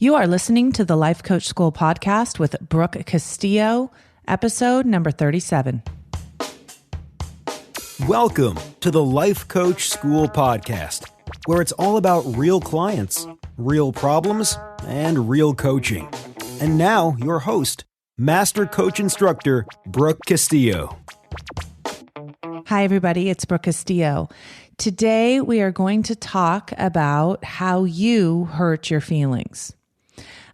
You are listening to the Life Coach School podcast with Brooke Castillo, episode number 37. Welcome to the Life Coach School podcast, where it's all about real clients, real problems, and real coaching. And now, your host, Master Coach Instructor, Brooke Castillo. Hi, everybody. It's Brooke Castillo. Today, we are going to talk about how you hurt your feelings.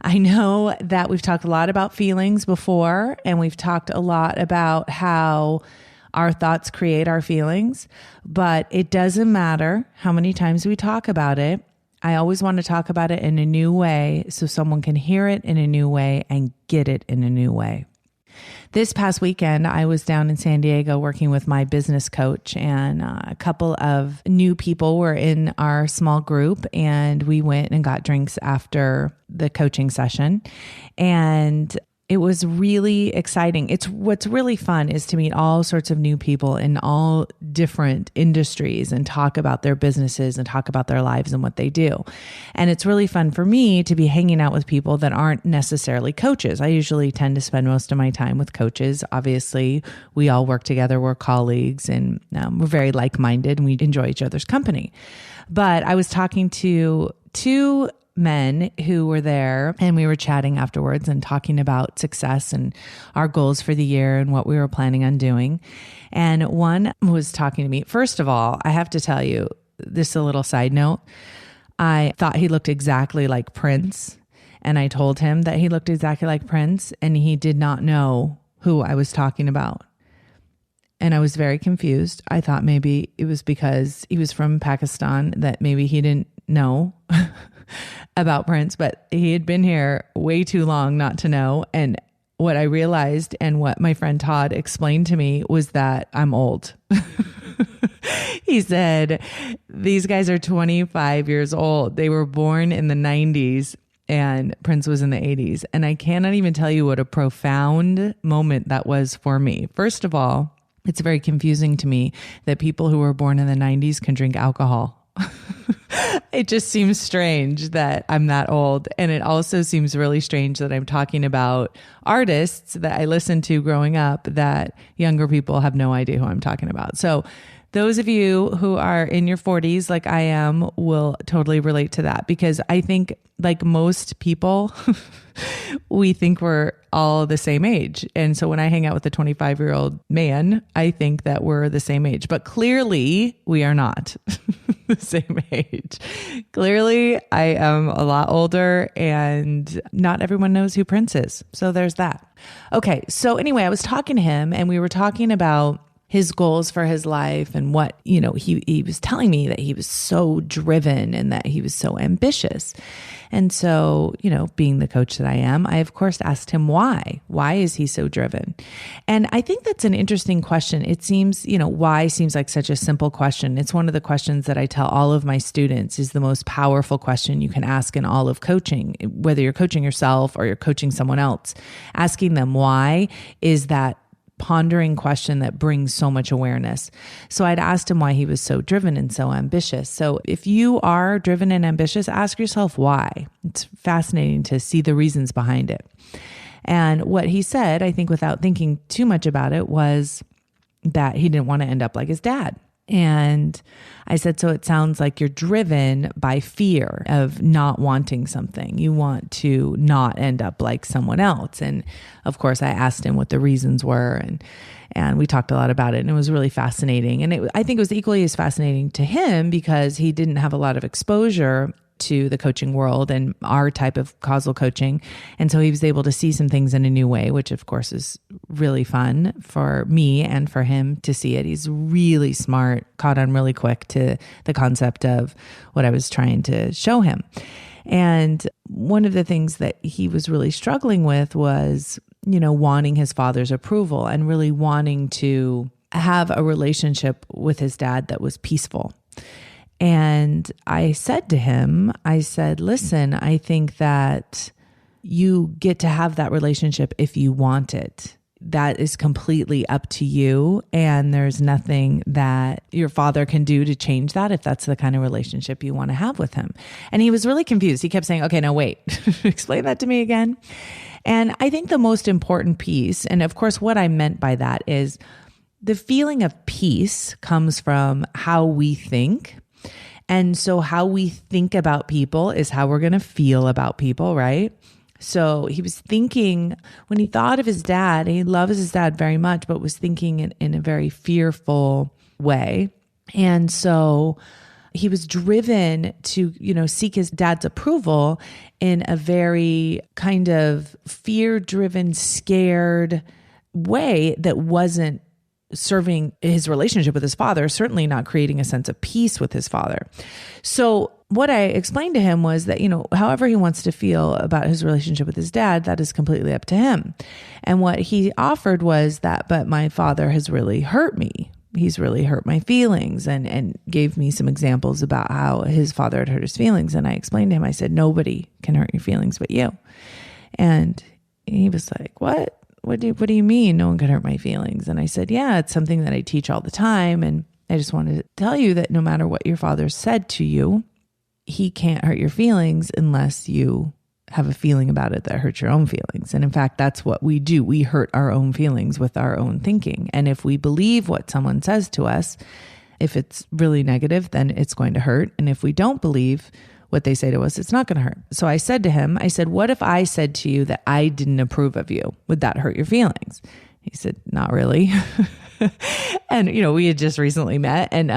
I know that we've talked a lot about feelings before, and we've talked a lot about how our thoughts create our feelings, but it doesn't matter how many times we talk about it. I always want to talk about it in a new way so someone can hear it in a new way and get it in a new way. This past weekend, I was down in San Diego working with my business coach, and a couple of new people were in our small group, and we went and got drinks after the coaching session. And it was really exciting. What's really fun is to meet all sorts of new people in all different industries and talk about their businesses and talk about their lives and what they do. And it's really fun for me to be hanging out with people that aren't necessarily coaches. I usually tend to spend most of my time with coaches. Obviously, we all work together, we're colleagues, and we're very like-minded and we enjoy each other's company. But I was talking to two men who were there, and we were chatting afterwards and talking about success and our goals for the year and what we were planning on doing. And one was talking to me. First of all, I have to tell you, this is a little side note. I thought he looked exactly like Prince, and I told him that he looked exactly like Prince, and he did not know who I was talking about. And I was very confused. I thought maybe it was because he was from Pakistan that maybe he didn't know about Prince, but he had been here way too long not to know. And what I realized and what my friend Todd explained to me was that I'm old. He said, these guys are 25 years old. They were born in the 90s and Prince was in the 80s. And I cannot even tell you what a profound moment that was for me. First of all, it's very confusing to me that people who were born in the 90s can drink alcohol. It just seems strange that I'm that old. And it also seems really strange that I'm talking about artists that I listened to growing up that younger people have no idea who I'm talking about. So those of you who are in your 40s, like I am, will totally relate to that, because I think, like most people, we think we're all the same age. And so when I hang out with a 25-year-old man, I think that we're the same age. But clearly, we are not the same age. Clearly, I am a lot older, and not everyone knows who Prince is. So there's that. Okay, so anyway, I was talking to him, and we were talking about his goals for his life and what, he was telling me that he was so driven and that he was so ambitious. And so, being the coach that I am, I of course asked him why. Why is he so driven? And I think that's an interesting question. It seems, why seems like such a simple question. It's one of the questions that I tell all of my students is the most powerful question you can ask in all of coaching, whether you're coaching yourself or you're coaching someone else. Asking them why is that pondering question that brings so much awareness. So I'd asked him why he was so driven and so ambitious. So if you are driven and ambitious, ask yourself why. It's fascinating to see the reasons behind it. And what he said, I think without thinking too much about it, was that he didn't want to end up like his dad. And I said, so it sounds like you're driven by fear of not wanting something. You want to not end up like someone else. And of course, I asked him what the reasons were, and we talked a lot about it, and it was really fascinating. And I think it was equally as fascinating to him because he didn't have a lot of exposure to the coaching world and our type of causal coaching. And so he was able to see some things in a new way, which of course is really fun for me and for him to see it. He's really smart, caught on really quick to the concept of what I was trying to show him. And one of the things that he was really struggling with was, wanting his father's approval and really wanting to have a relationship with his dad that was peaceful. And I said to him, listen, I think that you get to have that relationship if you want it. that is completely up to you. And there's nothing that your father can do to change that if that's the kind of relationship you want to have with him. And he was really confused. He kept saying, okay, now wait, explain that to me again. And I think the most important piece, and of course, what I meant by that is the feeling of peace comes from how we think. And so how we think about people is how we're going to feel about people, right? So he was thinking, when he thought of his dad, he loves his dad very much, but was thinking in a very fearful way. And so he was driven to, seek his dad's approval in a very kind of fear-driven, scared way that wasn't serving his relationship with his father, certainly not creating a sense of peace with his father. So what I explained to him was that, however he wants to feel about his relationship with his dad, that is completely up to him. And what he offered was that, but my father has really hurt me. He's really hurt my feelings, and gave me some examples about how his father had hurt his feelings. And I explained to him, I said, nobody can hurt your feelings but you. And he was like, what? What do you mean no one can hurt my feelings? And I said, yeah, it's something that I teach all the time. And I just wanted to tell you that no matter what your father said to you, he can't hurt your feelings unless you have a feeling about it that hurts your own feelings. And in fact, that's what we do. We hurt our own feelings with our own thinking. And if we believe what someone says to us, if it's really negative, then it's going to hurt. And if we don't believe what they say to us, it's not going to hurt. So I said to him, what if I said to you that I didn't approve of you? Would that hurt your feelings? He said, not really. And, we had just recently met. And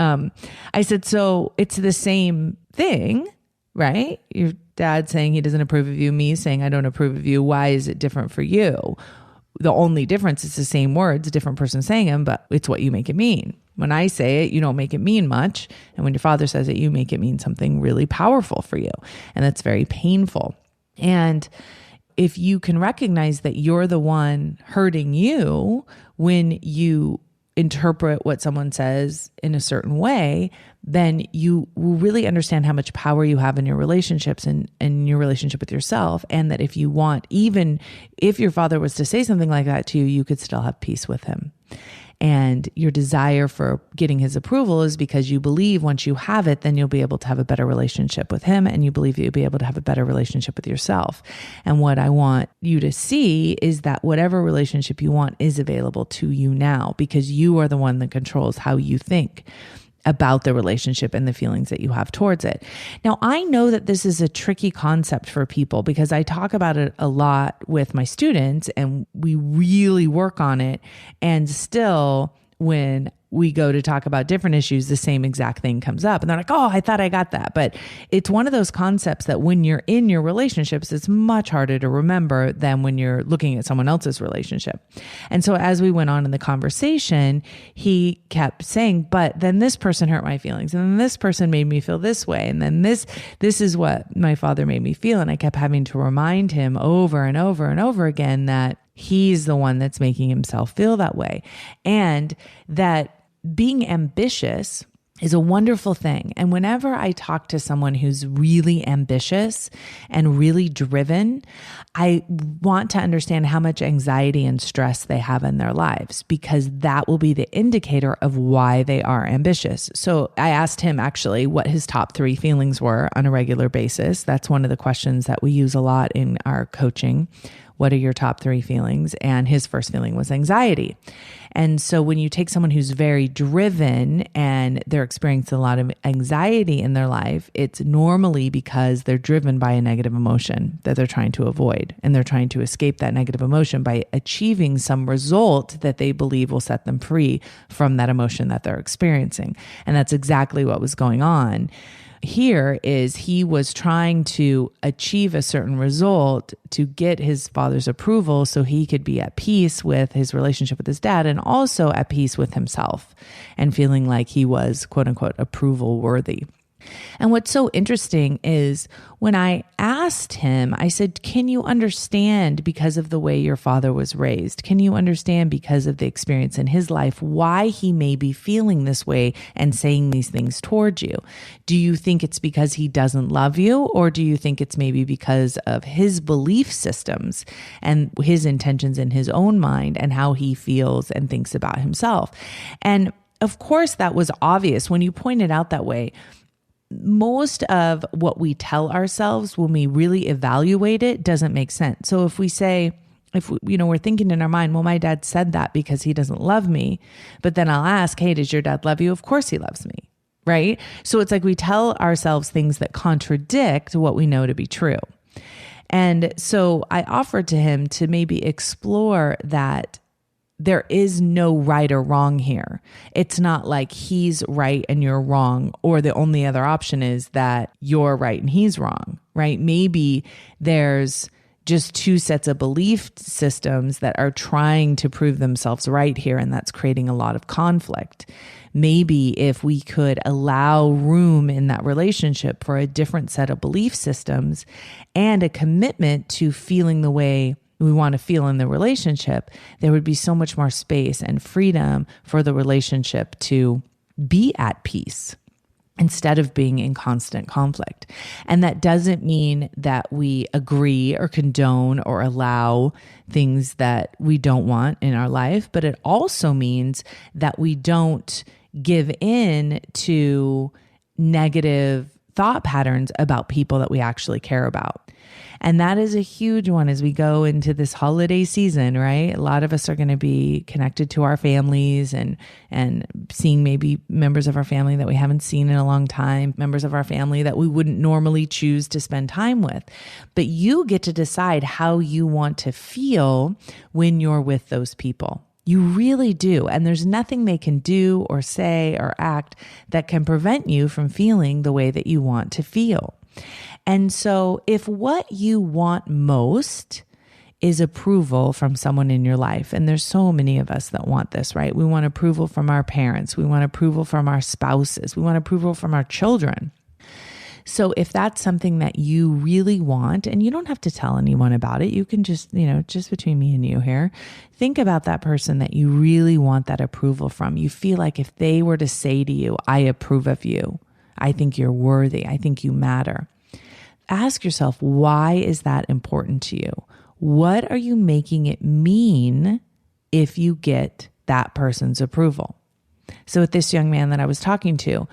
I said, so it's the same thing, right? Your dad saying he doesn't approve of you, me saying I don't approve of you. Why is it different for you? The only difference is the same words, a different person saying them, but it's what you make it mean. When I say it, you don't make it mean much. And when your father says it, you make it mean something really powerful for you. And that's very painful. And if you can recognize that you're the one hurting you when you interpret what someone says in a certain way, then you will really understand how much power you have in your relationships and your relationship with yourself. And that if you want, even if your father was to say something like that to you, you could still have peace with him. And your desire for getting his approval is because you believe once you have it, then you'll be able to have a better relationship with him. And you believe that you'll be able to have a better relationship with yourself. And what I want you to see is that whatever relationship you want is available to you now, because you are the one that controls how you think about the relationship and the feelings that you have towards it. Now, I know that this is a tricky concept for people because I talk about it a lot with my students and we really work on it. And still, when we go to talk about different issues, the same exact thing comes up. And they're like, oh, I thought I got that. But it's one of those concepts that when you're in your relationships, it's much harder to remember than when you're looking at someone else's relationship. And so as we went on in the conversation, he kept saying, but then this person hurt my feelings. And then this person made me feel this way. And then this is what my father made me feel. And I kept having to remind him over and over and over again that he's the one that's making himself feel that way. And that being ambitious is a wonderful thing. And whenever I talk to someone who's really ambitious and really driven, I want to understand how much anxiety and stress they have in their lives, because that will be the indicator of why they are ambitious. So I asked him actually what his top 3 feelings were on a regular basis. That's one of the questions that we use a lot in our coaching. What are your top 3 feelings? And his first feeling was anxiety. And so when you take someone who's very driven and they're experiencing a lot of anxiety in their life, it's normally because they're driven by a negative emotion that they're trying to avoid. And they're trying to escape that negative emotion by achieving some result that they believe will set them free from that emotion that they're experiencing. And that's exactly what was going on here. Is he was trying to achieve a certain result to get his father's approval so he could be at peace with his relationship with his dad and also at peace with himself and feeling like he was quote unquote approval worthy. And what's so interesting is when I asked him, I said, can you understand because of the way your father was raised? Can you understand because of the experience in his life why he may be feeling this way and saying these things towards you? Do you think it's because he doesn't love you, or do you think it's maybe because of his belief systems and his intentions in his own mind and how he feels and thinks about himself? And of course, that was obvious when you pointed out that way. Most of what we tell ourselves when we really evaluate it doesn't make sense. So if we say, we're thinking in our mind, well, my dad said that because he doesn't love me, but then I'll ask, hey, does your dad love you? Of course he loves me, right? So it's like we tell ourselves things that contradict what we know to be true. And so I offered to him to maybe explore that there is no right or wrong here. It's not like he's right and you're wrong, or the only other option is that you're right and he's wrong, right? Maybe there's just two sets of belief systems that are trying to prove themselves right here, and that's creating a lot of conflict. Maybe if we could allow room in that relationship for a different set of belief systems and a commitment to feeling the way we want to feel in the relationship, there would be so much more space and freedom for the relationship to be at peace instead of being in constant conflict. And that doesn't mean that we agree or condone or allow things that we don't want in our life, but it also means that we don't give in to negative thought patterns about people that we actually care about. And that is a huge one as we go into this holiday season, right? A lot of us are going to be connected to our families and seeing maybe members of our family that we haven't seen in a long time, members of our family that we wouldn't normally choose to spend time with. But you get to decide how you want to feel when you're with those people. You really do. And there's nothing they can do or say or act that can prevent you from feeling the way that you want to feel. And so if what you want most is approval from someone in your life, and there's so many of us that want this, right? We want approval from our parents. We want approval from our spouses. We want approval from our children. So if that's something that you really want, and you don't have to tell anyone about it, you can just, just between me and you here, think about that person that you really want that approval from. You feel like if they were to say to you, I approve of you, I think you're worthy, I think you matter. Ask yourself, why is that important to you? What are you making it mean if you get that person's approval? So with this young man that I was talking to,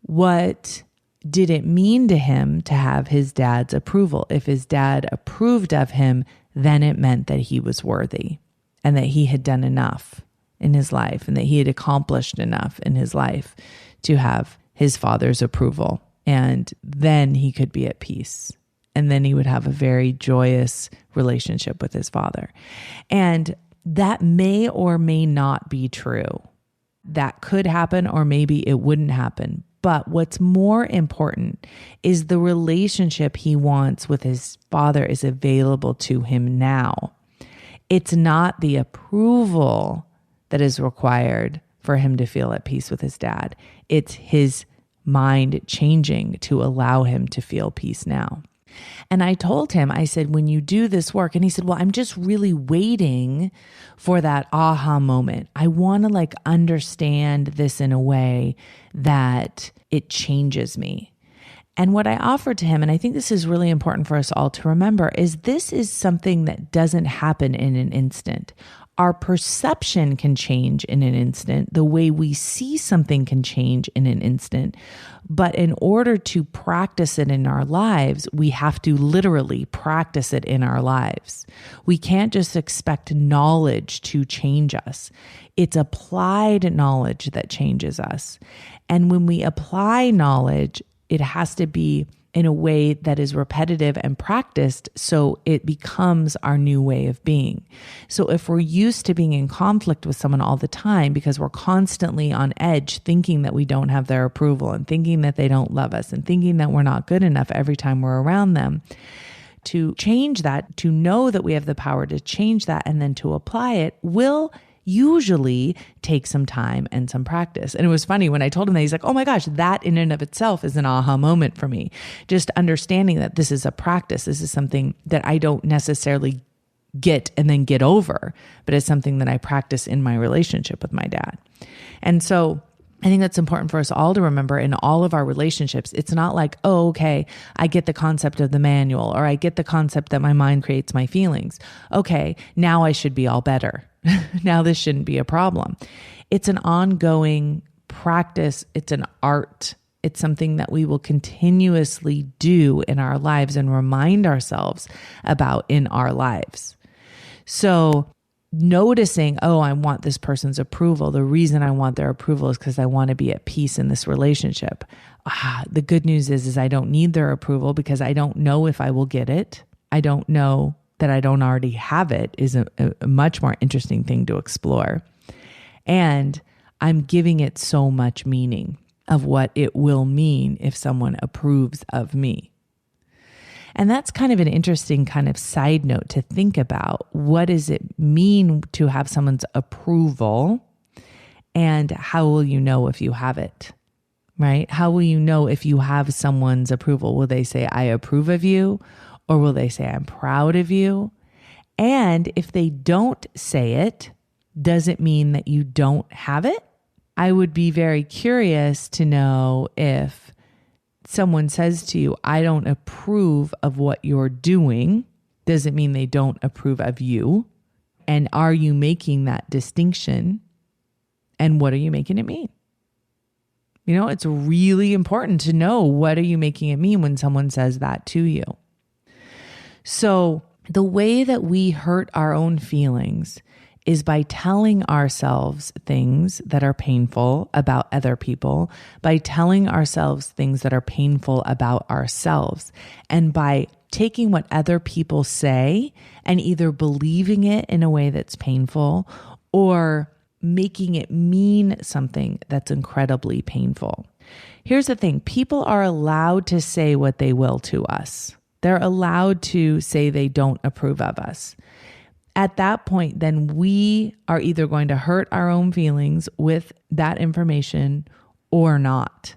what did it mean to him to have his dad's approval? If his dad approved of him, then it meant that he was worthy and that he had done enough in his life and that he had accomplished enough in his life to have his father's approval. And then he could be at peace. And then he would have a very joyous relationship with his father. And that may or may not be true. That could happen, or maybe it wouldn't happen. But what's more important is the relationship he wants with his father is available to him now. It's not the approval that is required for him to feel at peace with his dad. It's his mind changing to allow him to feel peace now. And I told him, I said, when you do this work, and he said, well, I'm just really waiting for that aha moment. I want to understand this in a way that it changes me. And what I offered to him, and I think this is really important for us all to remember, is this is something that doesn't happen in an instant. Our perception can change in an instant. The way we see something can change in an instant. But in order to practice it in our lives, we have to literally practice it in our lives. We can't just expect knowledge to change us. It's applied knowledge that changes us. And when we apply knowledge, it has to be in a way that is repetitive and practiced so it becomes our new way of being. So if we're used to being in conflict with someone all the time because we're constantly on edge thinking that we don't have their approval and thinking that they don't love us and thinking that we're not good enough every time we're around them, to change that, to know that we have the power to change that and then to apply it will usually takes some time and some practice. And it was funny when I told him that, he's like, oh my gosh, that in and of itself is an aha moment for me. Just understanding that this is a practice. This is something that I don't necessarily get and then get over, but it's something that I practice in my relationship with my dad. And so I think that's important for us all to remember in all of our relationships. It's not like, oh, okay, I get the concept of the manual, or I get the concept that my mind creates my feelings. Okay, now I should be all better. Now this shouldn't be a problem. It's an ongoing practice. It's an art. It's something that we will continuously do in our lives and remind ourselves about in our lives. So noticing, oh, I want this person's approval. The reason I want their approval is because I want to be at peace in this relationship. The good news is I don't need their approval because I don't know if I will get it. I don't know that I don't already have it is a much more interesting thing to explore. And I'm giving it so much meaning of what it will mean if someone approves of me. And that's kind of an interesting kind of side note to think about. What does it mean to have someone's approval? And how will you know if you have it, right? How will you know if you have someone's approval? Will they say, I approve of you? Or will they say, I'm proud of you? And if they don't say it, does it mean that you don't have it? I would be very curious to know if someone says to you, I don't approve of what you're doing, does it mean they don't approve of you? And are you making that distinction? And what are you making it mean? You know, it's really important to know, what are you making it mean when someone says that to you? So the way that we hurt our own feelings is by telling ourselves things that are painful about other people, by telling ourselves things that are painful about ourselves, and by taking what other people say and either believing it in a way that's painful or making it mean something that's incredibly painful. Here's the thing. People are allowed to say what they will to us. They're allowed to say they don't approve of us. At that point, then we are either going to hurt our own feelings with that information or not.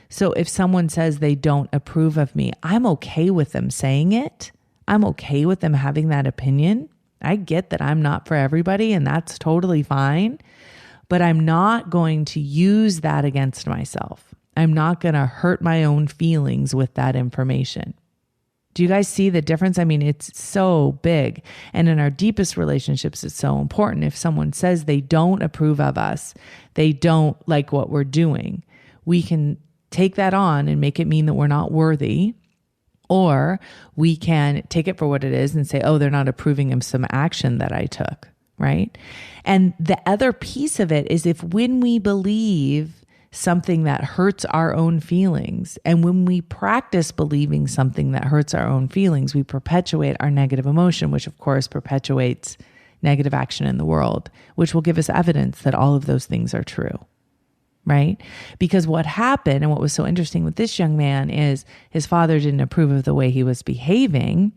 So if someone says they don't approve of me, I'm okay with them saying it. I'm okay with them having that opinion. I get that I'm not for everybody, and that's totally fine. But I'm not going to use that against myself. I'm not going to hurt my own feelings with that information. Do you guys see the difference? I mean, it's so big. And in our deepest relationships, it's so important. If someone says they don't approve of us, they don't like what we're doing, we can take that on and make it mean that we're not worthy. Or we can take it for what it is and say, oh, they're not approving of some action that I took, right? And the other piece of it is if when we believe something that hurts our own feelings, and when we practice believing something that hurts our own feelings, we perpetuate our negative emotion, which of course perpetuates negative action in the world, which will give us evidence that all of those things are true, right? Because what happened, and what was so interesting with this young man, is his father didn't approve of the way he was behaving,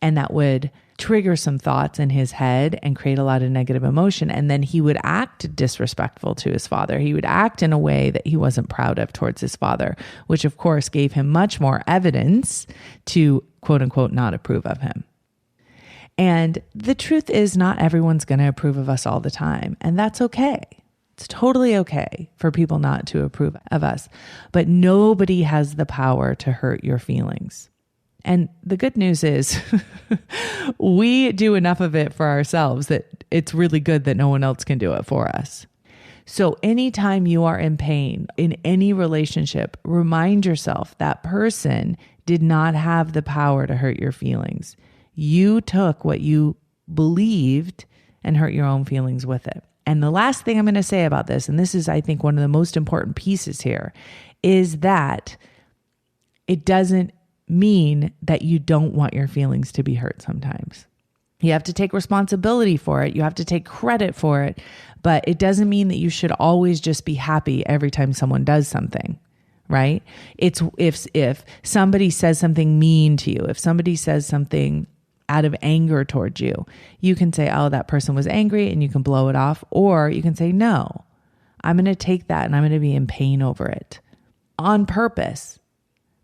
and that would trigger some thoughts in his head and create a lot of negative emotion. And then he would act disrespectful to his father. He would act in a way that he wasn't proud of towards his father, which of course gave him much more evidence to quote unquote not approve of him. And the truth is, not everyone's going to approve of us all the time. And that's okay. It's totally okay for people not to approve of us, but nobody has the power to hurt your feelings. And the good news is we do enough of it for ourselves that it's really good that no one else can do it for us. So anytime you are in pain in any relationship, remind yourself that person did not have the power to hurt your feelings. You took what you believed and hurt your own feelings with it. And the last thing I'm going to say about this, and this is, I think, one of the most important pieces here, is that it doesn't mean that you don't want your feelings to be hurt sometimes. You have to take responsibility for it. You have to take credit for it. But it doesn't mean that you should always just be happy every time someone does something, right? It's if somebody says something mean to you, if somebody says something out of anger towards you. You can say, oh, that person was angry, and you can blow it off. Or you can say, no, I'm going to take that and I'm going to be in pain over it on purpose,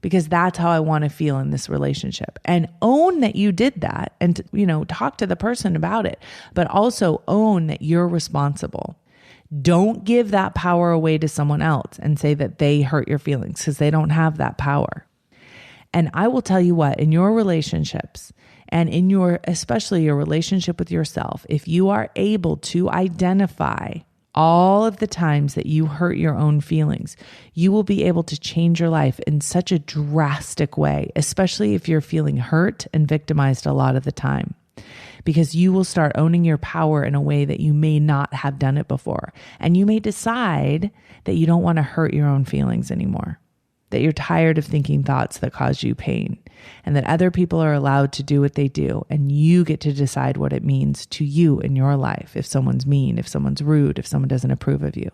because that's how I want to feel in this relationship. And own that you did that, and, talk to the person about it, but also own that you're responsible. Don't give that power away to someone else and say that they hurt your feelings, because they don't have that power. And I will tell you what, in your relationships and especially your relationship with yourself, if you are able to identify all of the times that you hurt your own feelings, you will be able to change your life in such a drastic way, especially if you're feeling hurt and victimized a lot of the time, because you will start owning your power in a way that you may not have done it before. And you may decide that you don't want to hurt your own feelings anymore, that you're tired of thinking thoughts that cause you pain, and that other people are allowed to do what they do, and you get to decide what it means to you in your life. If someone's mean, if someone's rude, if someone doesn't approve of you,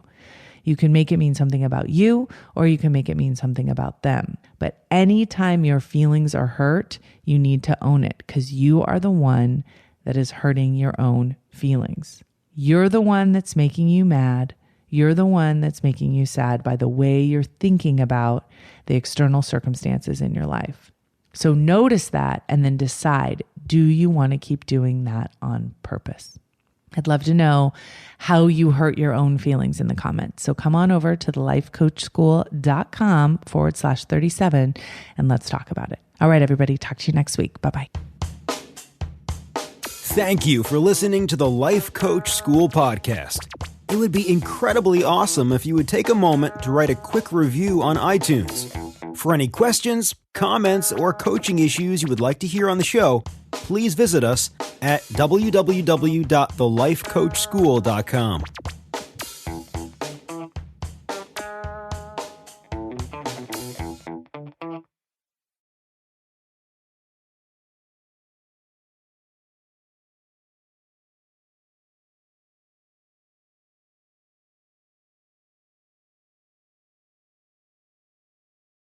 you can make it mean something about you, or you can make it mean something about them. But anytime your feelings are hurt, you need to own it, because you are the one that is hurting your own feelings. You're the one that's making you mad. You're the one that's making you sad by the way you're thinking about the external circumstances in your life. So notice that and then decide, do you want to keep doing that on purpose? I'd love to know how you hurt your own feelings in the comments. So come on over to thelifecoachschool.com/37 and let's talk about it. All right, everybody, talk to you next week. Bye-bye. Thank you for listening to the Life Coach School podcast. It would be incredibly awesome if you would take a moment to write a quick review on iTunes. For any questions, comments, or coaching issues you would like to hear on the show, please visit us at www.thelifecoachschool.com.